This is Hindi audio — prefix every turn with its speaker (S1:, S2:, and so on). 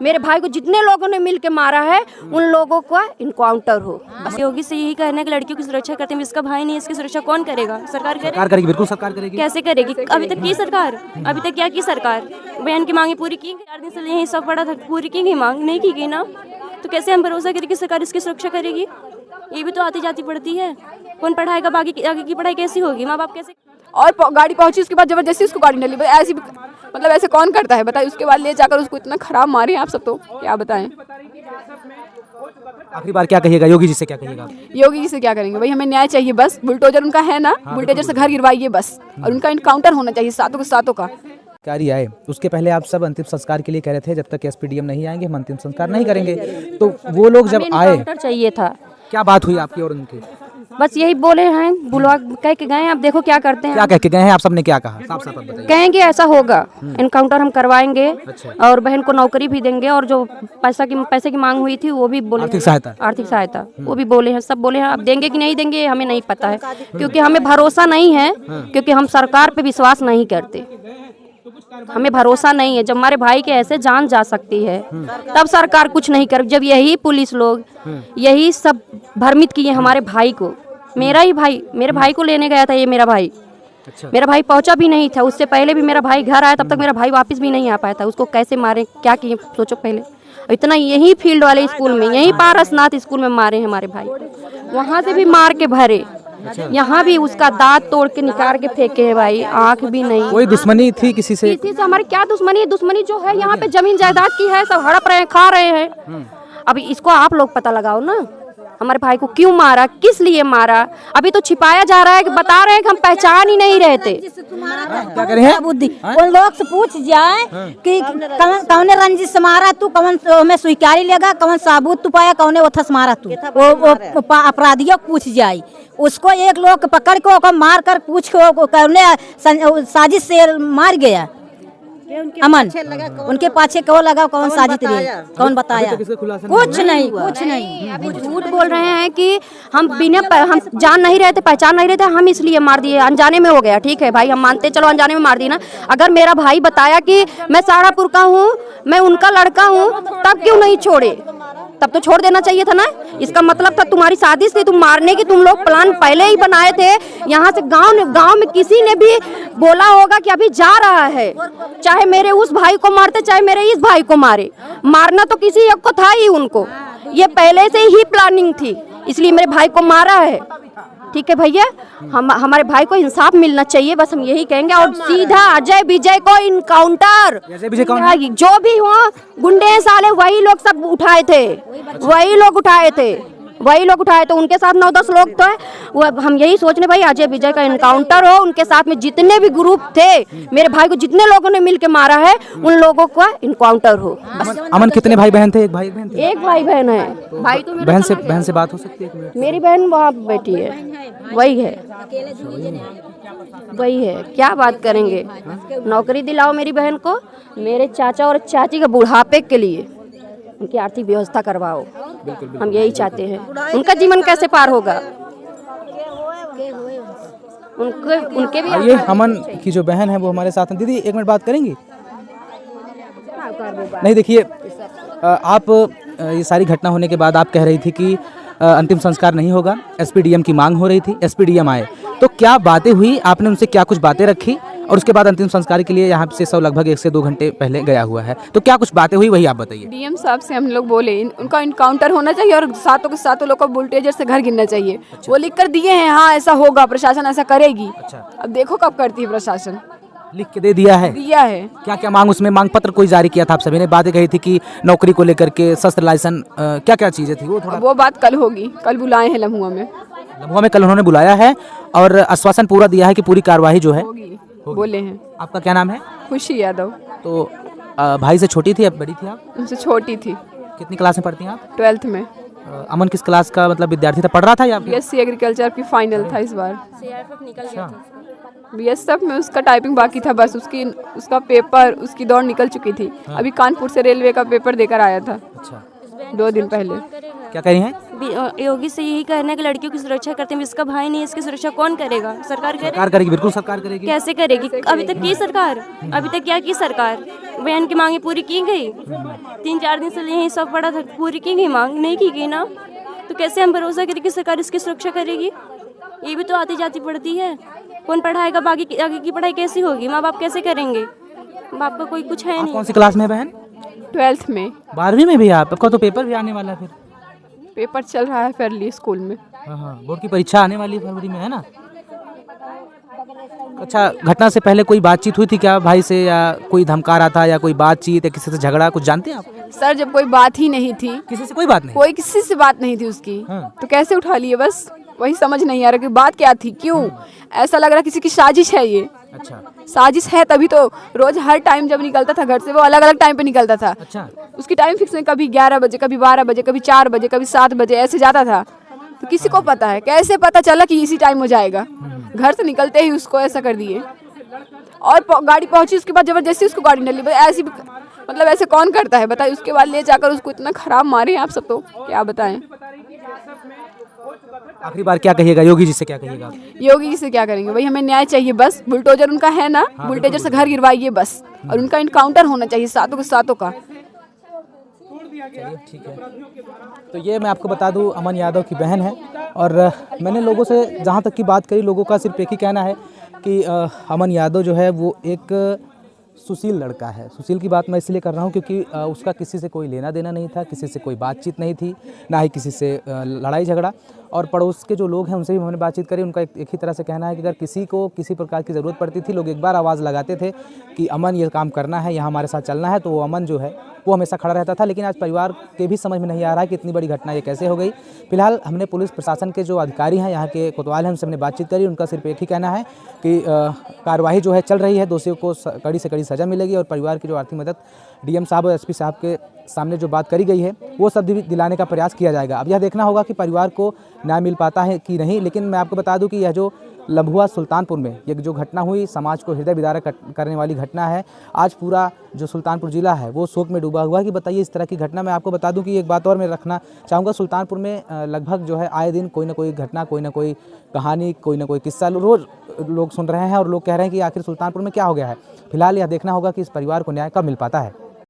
S1: मेरे भाई को जितने लोगों ने मिल के मारा है उन लोगों का इनकाउंटर हो।
S2: योगी से यही कहना है कि लड़कियों की सुरक्षा करते हैं, इसका भाई नहीं, इसकी सुरक्षा कौन करेगा? सरकार
S3: करेगी, बिल्कुल सरकार करेगी।
S2: कैसे करेगी? अभी तक की सरकार, अभी तक क्या की सरकार? बहन की मांगे पूरी की, 4 दिन से यही सब पड़ा था, पूरी की गई मांग नहीं की गई ना, तो कैसे हम भरोसा करें कि सरकार इसकी सुरक्षा करेगी? ये भी तो आती जाती पड़ती है, कौन पढ़ाएगा? आगे की पढ़ाई कैसी होगी? माँ बाप कैसे?
S4: और गाड़ी पहुंची उसके बाद जबरदस्ती उसको गाड़ी न ली, ऐसी मतलब ऐसे कौन करता है बताइए? उसके बाद ले जाकर उसको इतना खराब मारे आप सब, तो क्या बताएं।
S3: आखिरी बार क्या कहिएगा योगी जी से, क्या कहिएगा?
S4: योगी जी से क्या करेंगे भाई, हमें न्याय चाहिए बस। बुलडोजर उनका है ना, बुलडोजर से घर गिरवाइए बस, और उनका इनकाउंटर होना चाहिए सातों के सातों का।
S3: कार्य आए उसके पहले आप सब अंतिम संस्कार के लिए कह रहे थे जब तक एसपीडीएम नहीं आएंगे हम अंतिम संस्कार नहीं करेंगे, तो वो लोग जब आए
S1: चाहिए था,
S3: क्या बात हुई आपकी और उनकी?
S1: बस यही बोले हैं, बुलवा कह के गए, आप देखो क्या करते हैं।
S3: क्या कह के गए हैं? आप सबने क्या कहा? साफ साफ बताइए।
S1: कहेंगे ऐसा होगा, इनकाउंटर हम करवाएंगे और बहन को नौकरी भी देंगे, और जो पैसे की मांग हुई थी वो भी बोले, आर्थिक सहायता वो भी बोले हैं, सब बोले हैं। अब देंगे कि नहीं देंगे हमें नहीं पता है, क्योंकि हमें भरोसा नहीं है, क्योंकि हम सरकार पे विश्वास नहीं करते, हमें भरोसा नहीं है। जब हमारे भाई के ऐसे जान जा सकती है तब सरकार कुछ नहीं कर, जब यही पुलिस लोग यही सब भ्रमित किए हमारे भाई को। मेरे भाई को लेने गया था ये मेरा भाई, मेरा भाई पहुंचा भी नहीं था, उससे पहले भी मेरा भाई घर आया, तब तक मेरा भाई वापस भी नहीं आ पाया था। उसको कैसे मारे, क्या किए सोचो पहले। इतना यही फील्ड वाले स्कूल में, यही पारसनाथ स्कूल में मारे हमारे भाई, वहाँ से भी मार के भरे, यहाँ भी उसका दांत तोड़ के निकाल के फेंके है भाई, आँख भी नहीं।
S3: कोई दुश्मनी थी किसी से?
S1: हमारी क्या दुश्मनी है? दुश्मनी जो है यहाँ पे जमीन जायदाद की है, सब हड़प रहे हैं, खा रहे हैं। अभी इसको आप लोग पता लगाओ ना, हमारे भाई को क्यों मारा, किस लिए मारा? अभी तो छिपाया जा रहा है कि बता रहे हैं कि हम पहचान ही नहीं रहते।
S3: क्या करें हैं?
S5: बुद्धि उन लोग से पूछ जाए कि कौन रंजिश से मारा तू, कौन में स्वीकारी लेगा, कौन साबुत तू पाया, कौन ओथस मारा तू, वो अपराधियों पूछ जाए। उसको एक लोग पकड़ के मार कर पूछ कौन साजिश से मार गया अमन, उनके पाछे कौन लगा, कौन साजिश रही, कौन बताया? कुछ नहीं।
S1: अभी झूठ बोल रहे हैं कि हम हम जान नहीं रहे थे, पहचान नहीं रहे थे, हम इसलिए मार दिए, अनजाने में हो गया। ठीक है भाई, हम मानते, चलो अनजाने में मार दिए ना। अगर मेरा भाई बताया कि मैं सहारापुर का हूँ, मैं उनका लड़का हूँ, तब क्यों नहीं छोड़े? तब तो छोड़ देना चाहिए था ना। इसका मतलब था तुम्हारी साजिश थी, तुम मारने की, तुम लोग प्लान पहले ही बनाए थे। यहाँ से गांव में किसी ने भी बोला होगा कि अभी जा रहा है, चाहे मेरे उस भाई को मारते, चाहे मेरे इस भाई को मारे, मारना तो किसी एक को था ही उनको। ये पहले से ही प्लानिंग थी, इसलिए मेरे भाई को मारा है। ठीक है भैया, हमारे भाई को इंसाफ मिलना चाहिए, बस हम यही कहेंगे। और सीधा अजय विजय को इनकाउंटर, जो भी हो गुंडे साले वही लोग सब उठाए थे, वही लोग उठाए तो उनके साथ 9-10 लोग थे। वो हम यही सोच रहे भाई अजय विजय का इनकाउंटर हो, उनके साथ में जितने भी ग्रुप थे, मेरे भाई को जितने लोगों ने मिल के मारा है उन लोगों का इनकाउंटर हो।
S3: अमन कितने भाई बहन थे? एक भाई बहन थे?
S1: एक भाई बहन है। भाई तो
S3: बहन से बात हो सकती है?
S1: मेरी बहन वहाँ बैठी है, वही है, क्या बात करेंगे? नौकरी दिलाओ मेरी बहन को, मेरे चाचा और चाची के बुढ़ापे के लिए उनकी आर्थिक व्यवस्था करवाओ, हम यही चाहते हैं। उनका जीवन कैसे पार होगा? उनके भी
S3: ये अमन की जो बहन है वो हमारे साथ हैं। दीदी एक मिनट बात करेंगी? नहीं देखिए, आप ये सारी घटना होने के बाद आप कह रही थी कि अंतिम संस्कार नहीं होगा, एसपीडीएम की मांग हो रही थी, एसपीडीएम आए, तो क्या बातें हुई? आपने उनसे क्या कुछ बातें रखी? और उसके बाद अंतिम संस्कार के लिए यहाँ से सब लगभग 1 से 2 घंटे पहले गया हुआ है, तो क्या कुछ बातें हुई वही आप बताइए।
S4: डीएम साहब से हम लोग बोले उनका इनकाउंटर होना चाहिए और सातों के सातों लोग को बुलडोजर से घर गिरना चाहिए। वो लिख कर दिए हैं, हाँ ऐसा होगा, प्रशासन ऐसा करेगी। अब देखो कब करती है प्रशासन।
S3: लिख के दे दिया है? क्या क्या मांग, उसमें मांग पत्र कोई जारी किया था? आप सभी ने बातें कही थी कि नौकरी को लेकर के, शस्त्र लाइसेंस, क्या क्या चीजें थी वो
S4: बात कल होगी, कल बुलाए हैं लम्हुआ में
S3: कल उन्होंने बुलाया है और आश्वासन पूरा दिया है कि पूरी कार्यवाही जो है
S4: होगी, बोले हैं।
S3: आपका क्या नाम है?
S4: खुशी यादव।
S3: तो भाई से छोटी थी, अब बड़ी थी आप?
S4: उनसे छोटी थी।
S3: कितनी क्लास में पढ़ती हैं आप?
S4: 12th में।
S3: अमन किस क्लास का मतलब विद्यार्थी था, पढ़ रहा था या
S4: बीएससी एग्रीकल्चर की फाइनल था इस बार। बीएसएफ में उसका टाइपिंग बाकी था, बस उसका पेपर, उसकी दौड़ निकल चुकी थी। अभी कानपुर से रेलवे का पेपर देकर आया था 2 दिन पहले।
S3: क्या कह रही हैं?
S2: योगी से यही कहना है कि लड़कियों की सुरक्षा करते हैं, इसका भाई नहीं है, इसकी सुरक्षा कौन करेगा? सरकार करे।
S3: सरकार करेगी, बिल्कुल सरकार करेगी।
S2: कैसे करेगी? अभी तक की सरकार, अभी तक क्या की सरकार? बहन की मांगे पूरी की गई? 3-4 दिन से यही सब पड़ा था, पूरी की गई मांग? नहीं की गई ना, तो कैसे हम भरोसा करें कि सरकार इसकी सुरक्षा करेगी? ये भी तो आती जाती पड़ती है, कौन पढ़ाएगा? आगे की पढ़ाई कैसी होगी? माँ बाप कैसे करेंगे? बाप का कोई कुछ है
S3: आप
S2: नहीं।
S3: कौन सी क्लास में है बहन?
S4: 12th में।
S3: 12वीं में भी? आपका तो पेपर भी आने वाला है फिर।
S4: पेपर चल रहा है फेयरली स्कूल में।
S3: हाँ, बोर्ड की परीक्षा आने वाली है फरवरी में, है ना? अच्छा, घटना से पहले कोई बातचीत हुई थी क्या भाई से, या कोई धमका रहा था, या कोई बातचीत या किसी से झगड़ा, कुछ जानते हैं आप?
S4: सर जब कोई बात ही नहीं थी,
S3: किसी से कोई बात नहीं?
S4: कोई किसी से बात नहीं थी उसकी,
S3: हाँ।
S4: तो कैसे उठा लिए? बस वही समझ नहीं आ रहा कि बात क्या थी, क्यों ऐसा लग रहा किसी की साजिश है ये।
S3: अच्छा
S4: साजिश है तभी तो रोज हर टाइम जब निकलता था घर से वो अलग अलग टाइम पे निकलता था।
S3: अच्छा।
S4: उसकी टाइम फिक्स नहीं, कभी 11 बजे, कभी 12 बजे, कभी 4 बजे, कभी 7 बजे ऐसे जाता था। तो किसी को पता है? कैसे पता चला कि इसी टाइम हो जाएगा? घर से निकलते ही उसको ऐसा कर दिए, और गाड़ी पहुंची उसके बाद जबरदस्ती उसको गाड़ी न ली। ऐसी मतलब ऐसे कौन करता है बताइए? उसके बाद ले जाकर उसको इतना खराब मारे आप सब, तो क्या बताएं।
S3: आखिरी बार क्या कहिएगा योगी जी से, क्या कहिएगा?
S4: योगी जी से क्या करेंगे? वही हमें न्याय चाहिए बस। बुलडोजर उनका है ना, बुलडोजर से घर गिरवाइए बस, और उनका इनकाउंटर होना चाहिए सातों के सातों का।
S3: ठीक है। तो ये मैं आपको बता दूं, अमन यादव की बहन है, और मैंने लोगों से जहाँ तक की बात करी, लोगों का सिर्फ एक ही कहना है कि अमन यादव जो है वो एक सुशील लड़का है। सुशील की बात मैं इसलिए कर रहा हूँ क्योंकि उसका किसी से कोई लेना देना नहीं था, किसी से कोई बातचीत नहीं थी, ना ही किसी से लड़ाई झगड़ा। और पड़ोस के जो लोग हैं उनसे भी हमने बातचीत करी, उनका एक ही तरह से कहना है कि अगर किसी को किसी प्रकार की ज़रूरत पड़ती थी, लोग एक बार आवाज़ लगाते थे कि अमन ये काम करना है, यहाँ हमारे साथ चलना है, तो वो अमन जो है वो हमेशा खड़ा रहता था। लेकिन आज परिवार के भी समझ में नहीं आ रहा है कि इतनी बड़ी घटना ये कैसे हो गई। फिलहाल हमने पुलिस प्रशासन के जो अधिकारी हैं, यहाँ के कोतवाल हैं, उनसे हमने बातचीत करी। उनका सिर्फ एक ही कहना है कि कार्रवाई जो है चल रही है, दोषियों को कड़ी से कड़ी सज़ा मिलेगी, और परिवार की जो आर्थिक मदद डीएम साहब और एसपी साहब के सामने जो बात करी गई है वो सब दिलाने का प्रयास किया जाएगा। अब यह देखना होगा कि परिवार को न्याय मिल पाता है कि नहीं। लेकिन मैं आपको बता दूं कि यह जो लम्भुआ सुल्तानपुर में ये जो घटना हुई, समाज को हृदय विदारक करने वाली घटना है। आज पूरा जो सुल्तानपुर ज़िला है वो शोक में डूबा हुआ है कि बताइए इस तरह की घटना। मैं आपको बता दूं कि एक बात और मैं रखना चाहूँगा, सुल्तानपुर में लगभग जो है आए दिन कोई ना कोई घटना, कोई ना कोई कहानी, कोई ना कोई किस्सा रोज़ लोग सुन रहे हैं, और लोग कह रहे हैं कि आखिर सुल्तानपुर में क्या हो गया है। फिलहाल यह देखना होगा कि इस परिवार को न्याय कब मिल पाता है।